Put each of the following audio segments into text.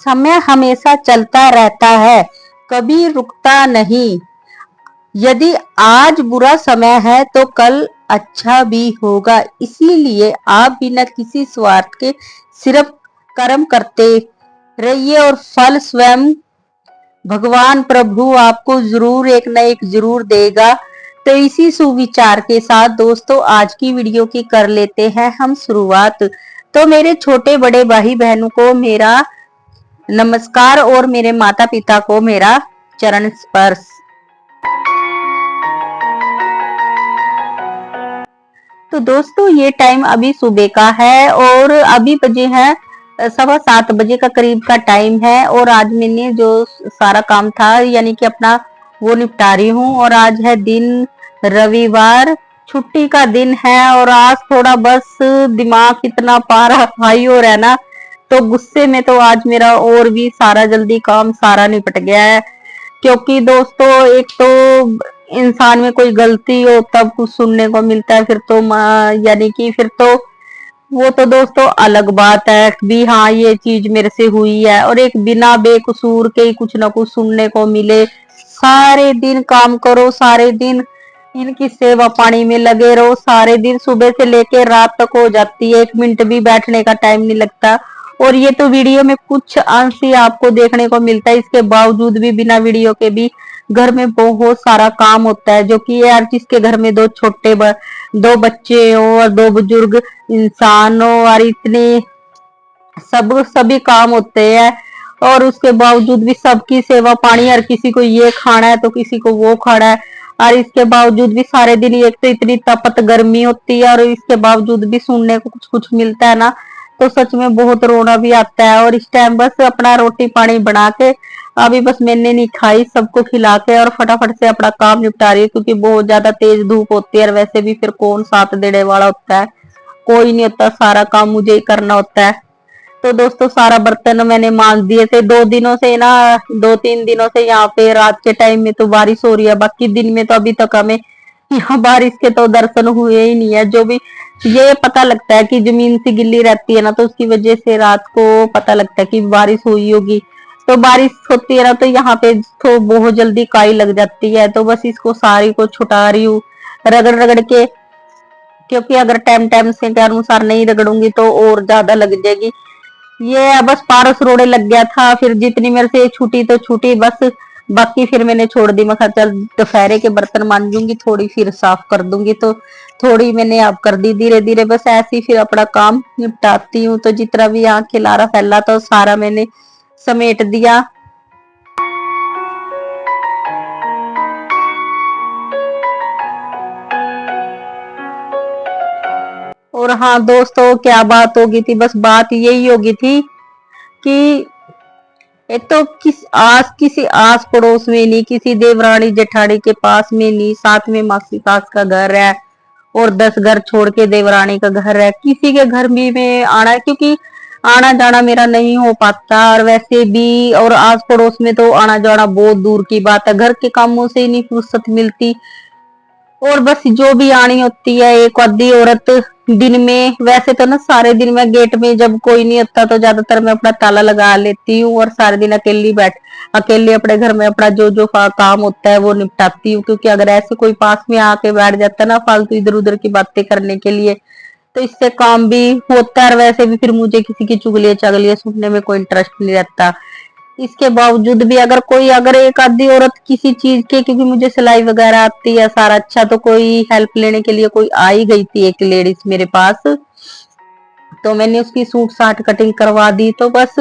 समय हमेशा चलता रहता है, कभी रुकता नहीं। यदि आज बुरा समय है तो कल अच्छा भी होगा। इसीलिए आप बिना किसी स्वार्थ के सिर्फ कर्म करते रहिए और फल स्वयं भगवान प्रभु आपको जरूर एक न एक जरूर देगा। तो इसी सुविचार के साथ दोस्तों आज की वीडियो की कर लेते हैं हम शुरुआत। तो मेरे छोटे बड़े भाई बहनों को मेरा नमस्कार और मेरे माता पिता को मेरा चरण स्पर्श। तो दोस्तों ये टाइम अभी सुबह का है और अभी बजे हैं 7:15 बजे का करीब का टाइम है। और आज मैंने जो सारा काम था यानी कि अपना वो निपटा रही हूँ। और आज है दिन रविवार, छुट्टी का दिन है। और आज थोड़ा बस दिमाग इतना पारा हाई हो रहा है ना, तो गुस्से में तो आज मेरा और भी सारा जल्दी काम सारा निपट गया है। क्योंकि दोस्तों एक तो इंसान में कोई गलती हो तब कुछ सुनने को मिलता है, फिर तो यानी कि फिर तो वो तो दोस्तों अलग बात है भी हाँ ये चीज मेरे से हुई है। और एक बिना बेकसूर के ही कुछ ना कुछ सुनने को मिले। सारे दिन काम करो, सारे दिन इनकी सेवा पानी में लगे रहो, सारे दिन सुबह से लेकर रात तक हो जाती है, 1 मिनट भी बैठने का टाइम नहीं लगता। और ये तो वीडियो में कुछ अंश ही आपको देखने को मिलता है, इसके बावजूद भी बिना वीडियो के भी घर में बहुत सारा काम होता है। जो कि यार जिसके घर में दो बच्चे हो और 2 बुजुर्ग इंसान हो और इतने सभी काम होते हैं, और उसके बावजूद भी सबकी सेवा पानी, हर किसी को ये खाना है तो किसी को वो खाना है। और इसके बावजूद भी सारे दिन एक तो इतनी तपत गर्मी होती है और इसके बावजूद भी सुनने को कुछ कुछ मिलता है ना, तो सच में बहुत रोना भी आता है। और इस टाइम बस अपना रोटी पानी बना के अभी बस मैंने नहीं खाई, सबको खिला के और फटाफट से अपना काम निपटा रही है। क्योंकि बहुत ज्यादा तेज धूप होती है और वैसे भी फिर कौन साथ देने वाला होता है, कोई नहीं होता, सारा काम मुझे ही करना होता है। तो दोस्तों सारा बर्तन मैंने मांज दिए थे। 2 दिनों से ना, 2-3 दिनों से यहाँ पे रात के टाइम में तो बारिश हो रही है, बाकी दिन में तो अभी तक हमें यहाँ बारिश के तो दर्शन हुए ही नहीं है। जो भी ये पता लगता है कि जमीन सी गिल्ली रहती है ना, तो उसकी वजह से रात को पता लगता है कि बारिश हुई होगी। तो बारिश होती है ना तो यहाँ पे तो बहुत जल्दी काई लग जाती है। तो बस इसको सारी को छुटा रही हूँ रगड़ रगड़ के, क्योंकि अगर टाइम टाइम से के अनुसार नहीं रगड़ूंगी तो और ज्यादा लग जाएगी। ये बस पारस रोड़े लग गया था, फिर जितनी मेरे से छूटी तो छूटी बस, बाकी फिर मैंने छोड़ दी। मैं कहा चल दोपहरे के बर्तन मांजूंगी, थोड़ी फिर साफ कर दूंगी। तो थोड़ी मैंने अब कर दी धीरे धीरे, बस ऐसे ही फिर अपना काम निपटाती हूँ। तो जितना भी यहाँ खिलारा फैला तो सारा मैंने समेट दिया। और हाँ दोस्तों क्या बात होगी थी, बस बात यही होगी थी कि एक तो किसी आस पड़ोस में नहीं, किसी देवरानी जेठानी के पास में नहीं, साथ में मासी सास का घर है और 10 घर छोड़ के देवरानी का घर है, किसी के घर भी में आना है। क्योंकि आना जाना मेरा नहीं हो पाता, और वैसे भी और आस पड़ोस में तो आना जाना बहुत दूर की बात है, घर के कामों से ही नहीं फुर्सत मिलती। और बस जो भी आनी होती है एक आधी औरत दिन में, वैसे तो ना सारे दिन मैं गेट में जब कोई नहीं होता तो ज्यादातर मैं अपना ताला लगा लेती हूँ और सारे दिन अकेले अपने घर में अपना जो जो काम होता है वो निपटाती हूँ। क्योंकि अगर ऐसे कोई पास में आके बैठ जाता है ना फालतू इधर उधर की बातें करने के लिए, तो इससे काम भी होता है। और वैसे भी फिर मुझे किसी की चुगलियां चगलियां सुनने में कोई इंटरेस्ट नहीं रहता। इसके बावजूद भी अगर एक आधी औरत किसी चीज के, क्योंकि मुझे सिलाई वगैरह आती है सारा अच्छा, तो कोई हेल्प लेने के लिए कोई आई गई थी एक लेडीज मेरे पास, तो मैंने उसकी सूट साट कटिंग करवा दी। तो बस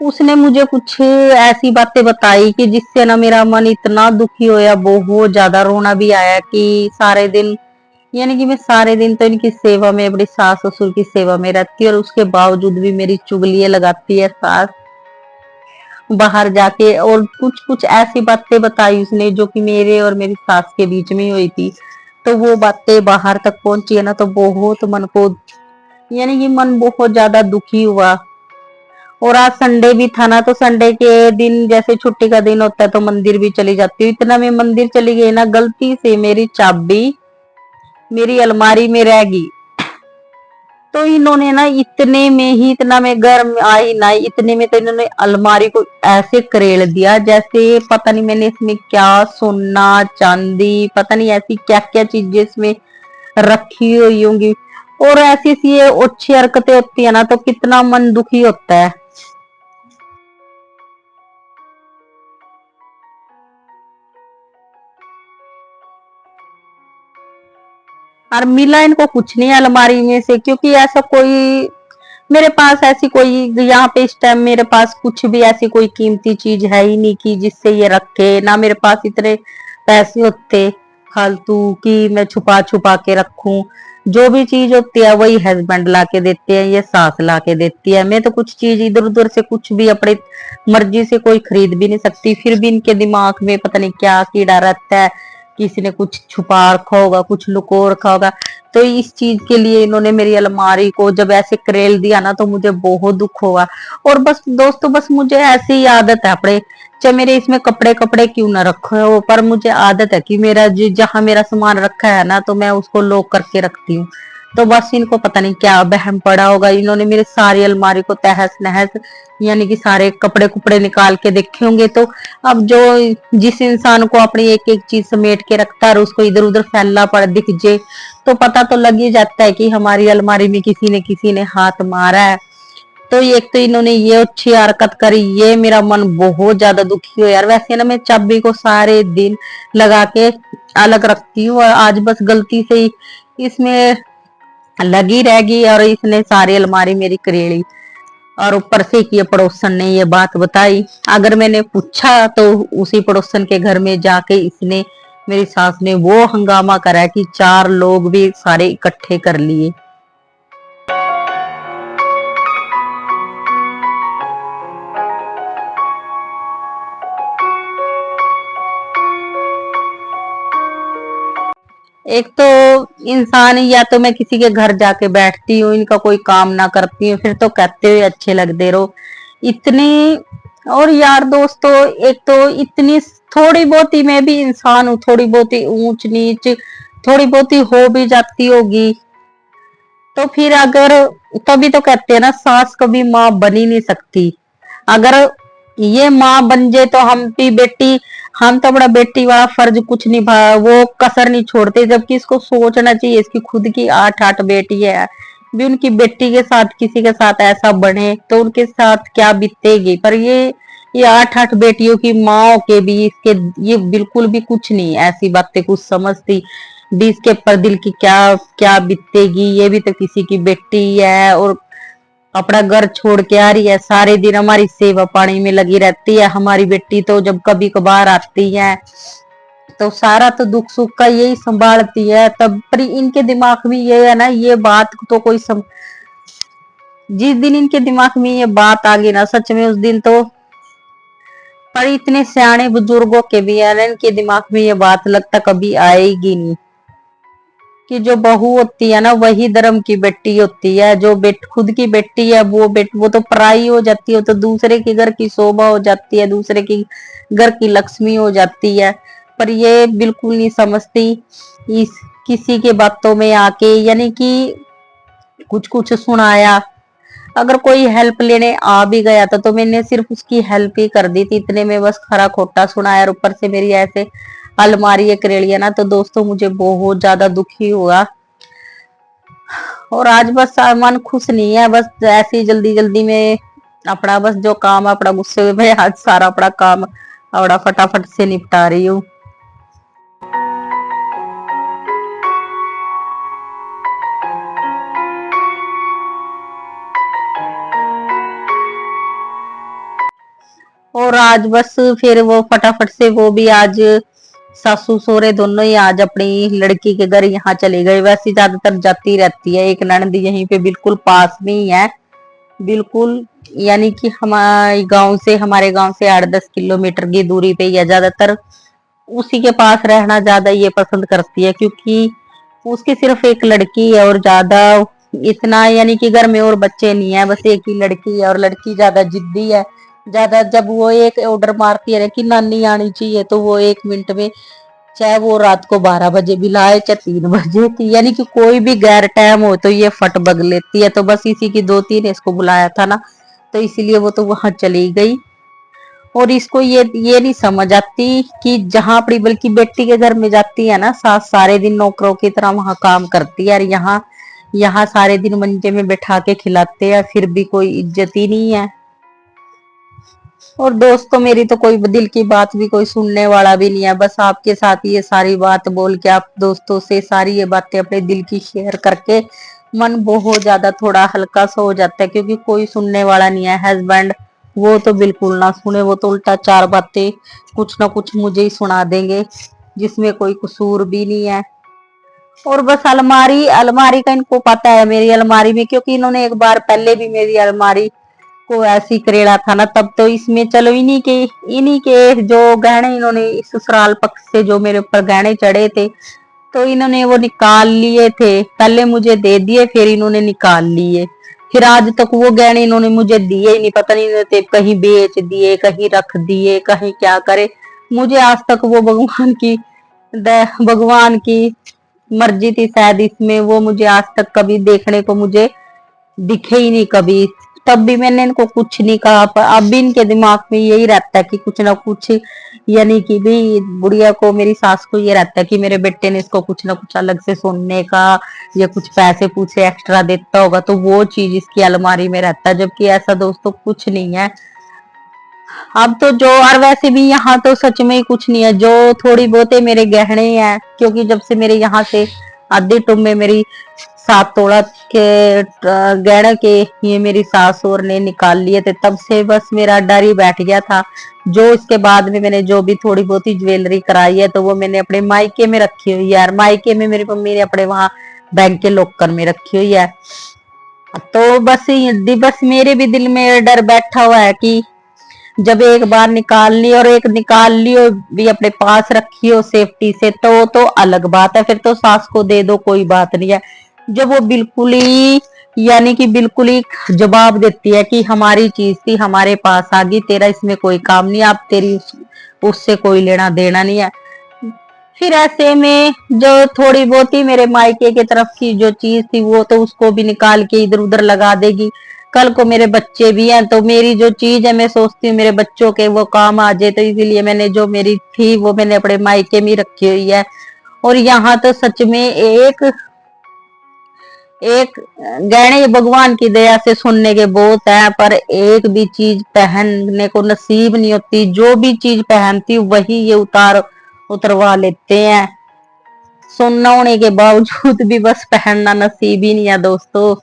उसने मुझे कुछ ऐसी बातें बताई कि जिससे ना मेरा मन इतना दुखी होया, बहुत ज्यादा रोना भी आया कि सारे दिन यानी कि मैं सारे दिन तो इनकी सेवा में, अपनी सास ससुर की सेवा में रहती है और उसके बावजूद भी मेरी चुगलियां लगाती है सास बाहर जाके। और कुछ कुछ ऐसी बातें बताई उसने जो कि मेरे और मेरी सास के बीच में हुई थी। तो वो बातें बाहर तक पहुंची है ना, तो बहुत मन को यानी कि मन बहुत ज्यादा दुखी हुआ। और आज संडे भी था ना, तो संडे के दिन जैसे छुट्टी का दिन होता है तो मंदिर भी चली जाती हूँ। इतना मैं मंदिर चली गई ना, गलती से मेरी चाबी मेरी अलमारी में रह गई। तो इन्होंने ना इतने में ही, इतना में घर में आई ना, इतने में तो इन्होंने अलमारी को ऐसे करेल दिया जैसे पता नहीं मैंने इसमें क्या सोना चांदी पता नहीं ऐसी क्या क्या चीजें इसमें रखी हुई होंगी। और ऐसी सी ये अच्छी हरकतें होती है ना तो कितना मन दुखी होता है। और मिला इनको कुछ नहीं अलमारी में से, क्योंकि ऐसा कोई मेरे पास ऐसी कोई यहाँ पे इस टाइम मेरे पास कुछ भी ऐसी कोई कीमती चीज है ही नहीं कि जिससे ये रखे ना। मेरे पास इतने पैसे होते फालतू कि मैं छुपा छुपा के रखूं। जो भी चीज होती है वही हस्बैंड ला के देते हैं, ये सास ला के देती है। मैं तो कुछ चीज इधर उधर से कुछ भी अपनी मर्जी से कोई खरीद भी नहीं सकती। फिर भी इनके दिमाग में पता नहीं क्या कीड़ा रहता है, किसी ने कुछ छुपा रखा होगा कुछ लुको रखा होगा। तो इस चीज के लिए इन्होंने मेरी अलमारी को जब ऐसे करेल दिया ना तो मुझे बहुत दुख हुआ। और बस दोस्तों बस मुझे ऐसी आदत है अपने, चाहे मेरे इसमें कपड़े कपड़े क्यों ना रखे हो, पर मुझे आदत है कि मेरा जहां मेरा सामान रखा है ना तो मैं उसको लॉक करके रखती हूँ। तो बस इनको पता नहीं क्या बहम पड़ा होगा, इन्होंने मेरी सारी अलमारी को तहस नहस यानी कि सारे कपड़े कुपड़े निकाल के देखे होंगे। तो अब जो जिस इंसान को अपनी एक एक चीज समेट के रखता है और उसको इधर उधर फैलना पड़ दिख जे तो पता तो लग ही जाता है कि हमारी अलमारी में किसी ने हाथ मारा है। तो एक तो इन्होंने ये अच्छी हरकत करी, ये मेरा मन बहुत ज्यादा दुखी हो यार। वैसे ना मैं चाबी को सारे दिन लगा के अलग रखती हूँ और आज बस गलती से ही इसमें लगी रह गई और इसने सारी अलमारी मेरी करेड़ी। और ऊपर से कि ये पड़ोसन ने ये बात बताई। अगर मैंने पूछा तो उसी पड़ोसन के घर में जाके इसने मेरी सास ने वो हंगामा करा कि चार लोग भी सारे इकट्ठे कर लिए। एक तो इंसान या तो मैं किसी के घर जाके बैठती हूँ इनका कोई काम ना करती हूँ फिर तो कहते हुए अच्छे लगते रहो इतने। और यार दोस्तों एक तो इतनी थोड़ी बहुत ही मैं भी इंसान हूँ, थोड़ी बहुत ही ऊंच नीच थोड़ी बहुत ही हो भी जाती होगी। तो फिर अगर तभी तो कहते हैं ना सास कभी माँ बन ही नहीं सकती। अगर ये माँ बन जाए तो हम भी बेटी, हम तो अपना बेटी वाला फर्ज कुछ निभा वो कसर नहीं छोड़ते। जबकि इसको सोचना चाहिए इसकी खुद की 8 8 बेटी है, भी उनकी बेटी के साथ किसी के साथ ऐसा बने तो उनके साथ क्या बीतेगी। पर ये 8 8 बेटियों की माँ के भी इसके ये बिल्कुल भी कुछ नहीं ऐसी बातें कुछ समझती भी इसके पर दिल की क्या क्या बीतेगी। ये भी तो किसी की बेटी है और अपना घर छोड़ के आ रही है, सारे दिन हमारी सेवा पानी में लगी रहती है। हमारी बेटी तो जब कभी कभार आती है तो सारा तो दुख सुख का यही संभालती है। तब पर इनके दिमाग में ये है ना ये बात तो जिस दिन इनके दिमाग में ये बात आ गई ना सच में उस दिन तो, पर इतने सियाने बुजुर्गों के भी है ना इनके दिमाग में ये बात लगता कभी आएगी नहीं कि जो बहू होती है ना वही धर्म की बेटी होती है। जो खुद की बेटी है वो तो पराई हो जाती है, तो दूसरे के घर की शोभा हो जाती है, दूसरे की घर की लक्ष्मी हो जाती है। पर ये बिल्कुल नहीं समझती इस किसी के बातों में आके, यानी कि कुछ कुछ सुनाया। अगर कोई हेल्प लेने आ भी गया था तो मैंने सिर्फ उसकी हेल्प ही कर दी थी, इतने में बस खरा खोटा सुनाया और ऊपर से मेरी ऐसे अलमारी एक रेड़िया ना। तो दोस्तों मुझे बहुत ज्यादा दुखी हुआ और आज बस मन खुश नहीं है। बस ऐसे ही जल्दी जल्दी में अपना बस जो काम है अपना गुस्से में आज सारा अपना काम अपना फटाफट से निपटा रही हूँ। और आज बस फिर वो फटाफट से वो भी आज सासू सोरे दोनों ही आज अपनी लड़की के घर यहाँ चले गए। वैसे ज्यादातर जाती रहती है, एक ननद यहीं पे बिल्कुल पास में ही है बिल्कुल, यानी कि हमारे गांव से 8 10 किलोमीटर की दूरी पे ही है। ज्यादातर उसी के पास रहना ज्यादा ये पसंद करती है क्योंकि उसकी सिर्फ एक लड़की है और ज्यादा इतना यानी कि घर में और बच्चे नहीं है, बस एक ही लड़की है और लड़की ज्यादा जिद्दी है। ज्यादा जब वो एक ऑर्डर मारती है ना कि नानी आनी चाहिए तो वो 1 मिनट में चाहे वो रात को 12 बजे भी लाए चाहे 3 बजे की, यानी कि कोई भी गैर टाइम हो तो ये फट बग लेती है। तो बस इसी की 2-3 इसको बुलाया था ना, तो इसीलिए वो तो वहां चली गई। और इसको ये नहीं समझ आती कि जहां अपनी बल्कि बेटी के घर में जाती है ना, सास सारे दिन नौकरों की तरह वहां काम करती है, और यहाँ यहाँ सारे दिन मंजे में बैठा के खिलाते हैं, फिर भी कोई इज्जत ही नहीं है। और दोस्तों मेरी तो कोई दिल की बात भी कोई सुनने वाला भी नहीं है। बस आपके साथ ये सारी बात बोल के, आप दोस्तों से सारी ये बातें अपने दिल की शेयर करके मन बहुत ज्यादा थोड़ा हल्का सा हो जाता है, क्योंकि कोई सुनने वाला नहीं है। हस्बैंड वो तो बिल्कुल ना सुने, वो तो उल्टा 4 बातें कुछ ना कुछ मुझे ही सुना देंगे, जिसमें कोई कसूर भी नहीं है। और बस अलमारी अलमारी का इनको पता है मेरी अलमारी में, क्योंकि इन्होंने एक बार पहले भी मेरी अलमारी को ऐसी करेड़ा था ना, तब तो इसमें चलो इन्हीं के जो गहने इन्होंने इस ससुराल पक्ष से जो मेरे ऊपर गहने चढ़े थे, तो इन्होंने वो निकाल लिए थे। पहले मुझे दे दिए, फिर इन्होंने निकाल लिए। फिर आज तक वो गहने इन्होंने मुझे दिए ही नहीं, पता नहीं इन्होंने कहीं बेच दिए, कहीं रख दिए, कहीं क्या करे। मुझे आज तक वो भगवान की मर्जी थी शायद इसमें, वो मुझे आज तक कभी देखने को मुझे दिखे ही नहीं कभी। तब भी मैंने इनको कुछ नहीं कहा, पर अब भी इनके दिमाग में यही रहता है कि कुछ ना कुछ, यानी कि भी बुढ़िया को, मेरी सास को ये रहता है कि मेरे बेटे ने इसको कुछ ना कुछ अलग से सुनने का या कुछ पैसे पूछे एक्स्ट्रा देता होगा, तो वो चीज इसकी अलमारी में रहता है, जबकि ऐसा दोस्तों कुछ नहीं है। अब तो जो, और वैसे भी यहाँ तो सच में ही कुछ नहीं है, जो थोड़ी बहुते मेरे गहने हैं, क्योंकि जब से मेरे यहाँ से आधे टुम में मेरी 7 तोला के गहने के ये मेरी सास और ने निकाल लिए थे, तब से बस मेरा डर ही बैठ गया था। जो इसके बाद में मैंने जो भी थोड़ी बहुत ही ज्वेलरी कराई है, तो वो मैंने अपने मायके में रखी हुई है, यार मायके में मेरी मम्मी ने अपने वहां बैंक के लॉकर में रखी हुई है। तो बस मेरे भी दिल में डर बैठा हुआ है कि जब एक बार निकाल ली, और एक निकाल ली और भी अपने पास रखी हो सेफ्टी से, तो अलग बात है, फिर तो सास को दे दो कोई बात नहीं है। जब वो बिल्कुल ही, यानी कि बिल्कुल ही जवाब देती है कि हमारी चीज थी, हमारे पास आ गई, तेरा इसमें कोई काम नहीं, आप तेरी उससे कोई लेना देना नहीं है। फिर ऐसे में जो थोड़ी बहुत ही मेरे मायके की तरफ की जो चीज थी, वो तो उसको भी निकाल के इधर उधर लगा देगी। कल को मेरे बच्चे भी हैं, तो मेरी जो चीज है मैं सोचती हूँ मेरे बच्चों के वो काम आ जाए, तो इसीलिए मैंने जो मेरी थी वो मैंने अपने मायके में रखी हुई है। और यहाँ तो सच में एक एक गहने भगवान की दया से सुनने के बहुत है, पर एक भी चीज पहनने को नसीब नहीं होती। जो भी चीज पहनती वही ये उतरवा लेते हैं, सुनना होने के बावजूद भी बस पहनना नसीब ही नहीं है दोस्तों।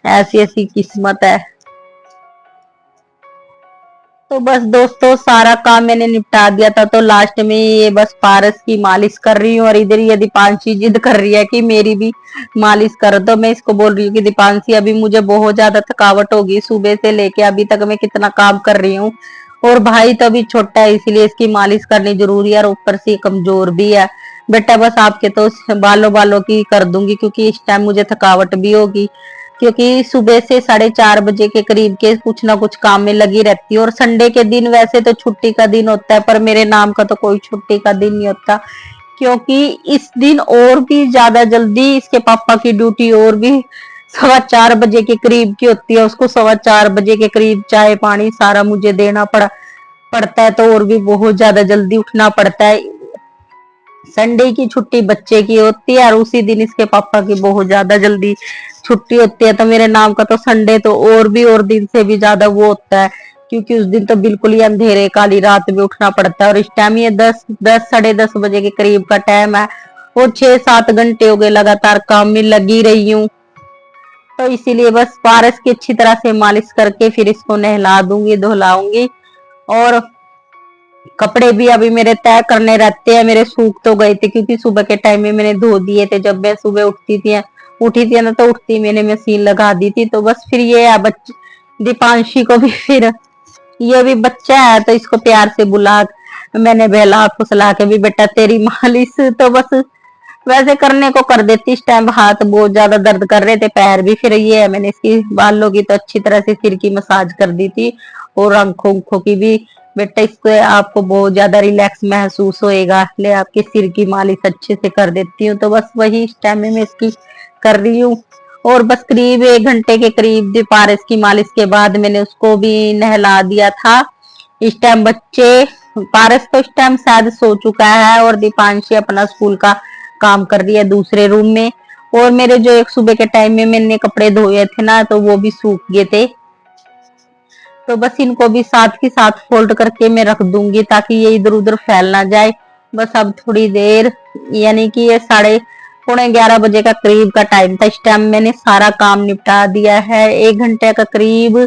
ऐसी ऐसी किस्मत है। तो बस दोस्तों सारा काम मैंने निपटा दिया था, तो लास्ट में ये बस पारस की मालिश कर रही हूँ, और इधर ये दीपांशी जिद कर रही है कि मेरी भी मालिश कर दो। मैं इसको बोल रही हूँ कि दीपांशी अभी मुझे बहुत ज्यादा थकावट होगी, सुबह से लेके अभी तक मैं कितना काम कर रही हूँ, और भाई तो अभी छोटा है इसलिए इसकी मालिश करनी जरूरी है, और ऊपर से कमजोर भी है। बेटा बस आपके तो बालों बालों की कर दूंगी, क्योंकि इस टाइम मुझे थकावट भी होगी, क्योंकि सुबह से 4:30 बजे के करीब के कुछ ना कुछ काम में लगी रहती है। और संडे के दिन वैसे तो छुट्टी का दिन होता है, पर मेरे नाम का तो कोई छुट्टी का दिन नहीं होता, क्योंकि इस दिन और भी ज्यादा जल्दी इसके पापा की ड्यूटी और भी 4:15 बजे के करीब की होती है। उसको 4:15 बजे के करीब चाय पानी सारा मुझे देना पड़ता है, तो और भी बहुत ज्यादा जल्दी उठना पड़ता है। संडे की छुट्टी बच्चे की होती है, और उसी दिन इसके पापा की बहुत ज्यादा जल्दी छुट्टी होती है, तो मेरे नाम का तो संडे तो और भी और दिन से भी ज्यादा वो होता है, क्योंकि उस दिन तो बिल्कुल ही अंधेरे काली रात में उठना पड़ता है। और इस टाइम ये 10 साढ़े 10 बजे के करीब का टाइम है, और 6-7 घंटे हो गए लगातार काम में लगी रही हूँ। तो इसीलिए बस पारस की अच्छी तरह से मालिश करके फिर इसको नहला दूंगी, धुलाऊंगी। और कपड़े भी अभी मेरे तय करने रहते हैं, मेरे सूख तो गए थे, क्योंकि सुबह के टाइम में मैंने धो दिए थे। जब मैं सुबह उठी थी ना, तो उठती मैंने मशीन लगा दी थी। तो बस फिर ये है बच्चे दीपांशी को भी फिर, ये भी बच्चा है तो इसको प्यार से बुला, मैंने बहला फुसला के भी, बेटा तेरी मालिश तो बस वैसे करने को कर देती। इस टाइम हाथ बहुत ज्यादा दर्द कर रहे थे, पैर भी। फिर ये है मैंने इसकी बालों की तो अच्छी तरह से सिर की मसाज कर दी थी, और आंखों की भी बेटा इससे आपको बहुत ज्यादा रिलैक्स महसूस होएगा, ले आपके सिर की मालिश अच्छे से कर देती हूँ। तो बस वही इस टाइम में मैं इसकी कर रही हूँ। और बस करीब 1 घंटे के करीब पारस की मालिश के बाद मैंने उसको भी नहला दिया था। इस टाइम बच्चे, पारस तो इस टाइम शायद सो चुका है और दीपांशी अपना स्कूल का काम कर रही है दूसरे रूम में। और मेरे जो एक सुबह के टाइम में मैंने कपड़े धोए थे ना, तो वो भी सूख गए थे। तो बस इनको भी साथ के साथ फोल्ड करके मैं रख दूंगी ताकि ये इधर उधर फैल ना जाए। बस अब थोड़ी देर, यानी कि ये 11:30 बजे का करीब का टाइम था। इस टाइम मैंने सारा काम निपटा दिया है। 1 घंटे का करीब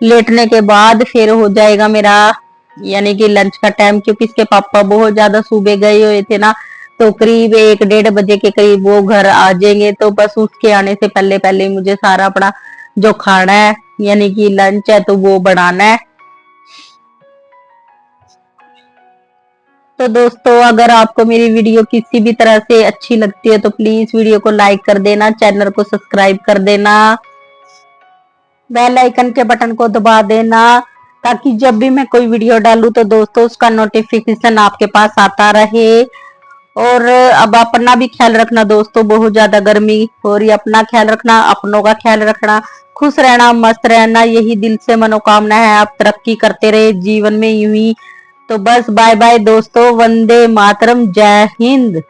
लेटने के बाद फिर हो जाएगा मेरा यानी कि लंच का टाइम, क्योंकि इसके पापा बहुत ज्यादा सुबह गए हुए थे ना। तो करीब 1-1:30 बजे के करीब वो घर आ जाएंगे। तो बस उसके आने से पहले पहले मुझे सारा अपना जो खाना है यानी कि लंच है तो वो बनाना है। तो दोस्तों, अगर आपको मेरी वीडियो किसी भी तरह से अच्छी लगती है तो प्लीज वीडियो को लाइक कर देना, चैनल को सब्सक्राइब कर देना, बेल आइकन के बटन को दबा देना, ताकि जब भी मैं कोई वीडियो डालूं तो दोस्तों उसका नोटिफिकेशन आपके पास आता रहे। और अब अपना भी ख्याल रखना दोस्तों, बहुत ज्यादा गर्मी हो रही है, अपना ख्याल रखना, अपनों का ख्याल रखना, खुश रहना, मस्त रहना, यही दिल से मनोकामना है। आप तरक्की करते रहे जीवन में यूं ही। तो बस बाय बाय दोस्तों, वंदे मातरम, जय हिंद।